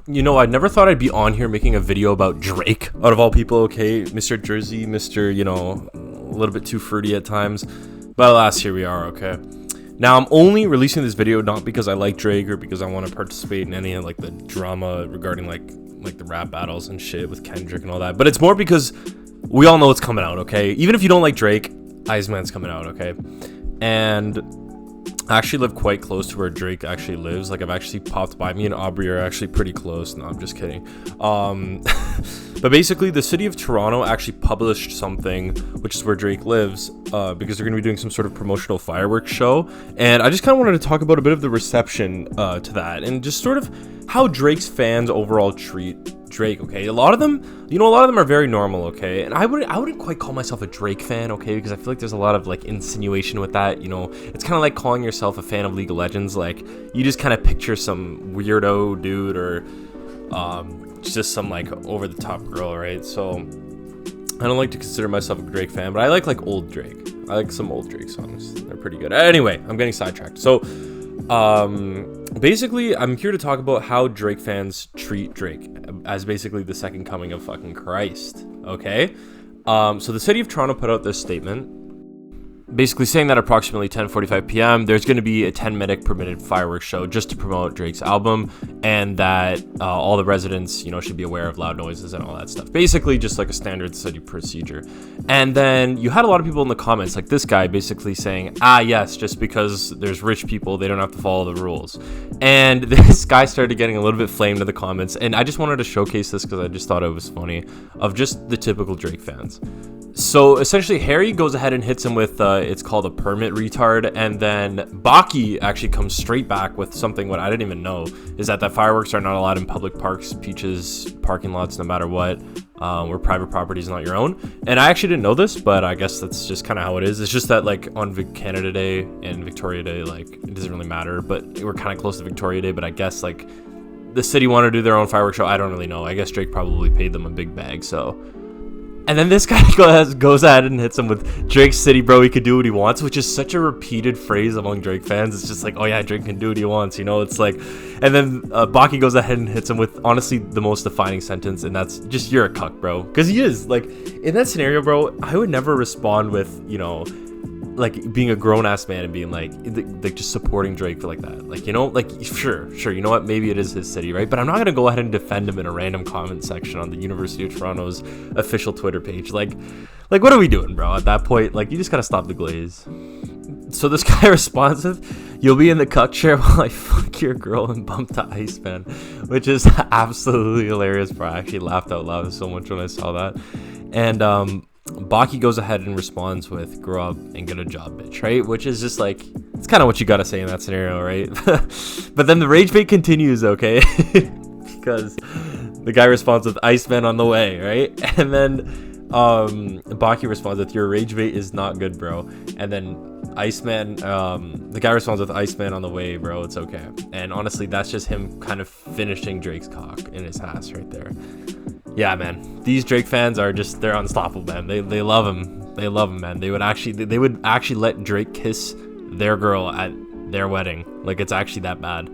You know, I never thought I'd be on here making a video about Drake, out of all people, okay? Mr. Jersey, Mr., you know, a little bit too fruity at times. But alas, here we are, okay? Now, I'm only releasing this video not because I like Drake or because I want to participate in any of, like, the drama regarding, like the rap battles and shit with Kendrick and all that. But it's more because we all know what's coming out, okay? Even if you don't like Drake, Iceman's coming out, okay? And I actually live quite close to where Drake actually lives. Like, I've actually popped by. Me and Aubrey are actually pretty close. No, I'm just kidding. But basically, the city of Toronto actually published something, which is where Drake lives, because they're going to be doing some sort of promotional fireworks show. And I just kind of wanted to talk about a bit of the reception to that, and just sort of how Drake's fans overall treat Drake, okay? A lot of them, you know, a lot of them are very normal, okay? And I wouldn't quite call myself a Drake fan, okay? Because I feel like there's a lot of, like, insinuation with that, you know? It's kind of like calling yourself a fan of League of Legends. Like, you just kind of picture some weirdo dude or just some, like, over-the-top girl, right? So I don't like to consider myself a Drake fan, but I like old Drake. I like some old Drake songs. They're pretty good. Anyway, I'm getting sidetracked. So basically, I'm here to talk about how Drake fans treat Drake as basically the second coming of fucking Christ, okay? So the city of Toronto put out this statement basically saying that approximately 10:45 p.m. there's going to be a 10-minute permitted fireworks show just to promote Drake's album, and that all the residents, you know, should be aware of loud noises and all that stuff. Basically, just like a standard city procedure. And then you had a lot of people in the comments, like this guy, basically saying, yes, just because there's rich people, they don't have to follow the rules. And this guy started getting a little bit flamed in the comments, and I just wanted to showcase this because I just thought it was funny, of just the typical Drake fans. So essentially, Harry goes ahead and hits him with it's called a permit retard, and then Baki actually comes straight back with something what I didn't even know is that fireworks are not allowed in public parks, beaches, parking lots, no matter what, where private property is not your own. And I actually didn't know this, but I guess that's just kind of how it is. It's just that, like, on Canada Day and Victoria Day, like, it doesn't really matter, but we're kind of close to Victoria Day. But I guess, like, the city wanted to do their own fireworks show. I don't really know. I guess Drake probably paid them a big bag, so. And then this guy goes ahead and hits him with Drake's city, bro. He could do what he wants, which is such a repeated phrase among Drake fans. It's just like, oh yeah, Drake can do what he wants, you know? It's like, and then Baki goes ahead and hits him with honestly the most defining sentence, and that's just, you're a cuck, bro. Because he is. Like, in that scenario, bro, I would never respond with, you know, like being a grown-ass man and being like just supporting Drake for like that, like, you know, like, sure, you know what, maybe it is his city, right? But I'm not gonna go ahead and defend him in a random comment section on the University of Toronto's official Twitter page. Like what are we doing, bro? At that point, like, you just gotta stop the glaze. So this guy responds with, you'll be in the cuck chair while I fuck your girl and bump the Iceman, which is absolutely hilarious, bro. I actually laughed out loud so much when I saw that. And Baki goes ahead and responds with, grow up and get a job, bitch, right? Which is just like, it's kind of what you gotta say in that scenario, right? But then the rage bait continues, okay? Because the guy responds with, Iceman on the way, right? And then Baki responds with, your rage bait is not good, bro. And then Iceman, the guy responds with, Iceman on the way, bro, it's okay. And honestly, that's just him kind of finishing Drake's cock in his ass right there. Yeah, man, these Drake fans are just, they're unstoppable, man. They love him. They love him, man. They would actually let Drake kiss their girl at their wedding. Like, it's actually that bad.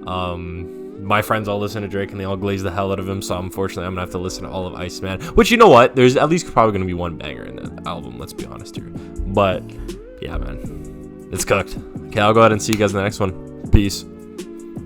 My friends all listen to Drake and they all glaze the hell out of him, so unfortunately I'm gonna have to listen to all of Iceman, which, you know what, there's at least probably gonna be one banger in that album, let's be honest here. But yeah, man, it's cooked. Okay, I'll go ahead and see you guys in the next one. Peace.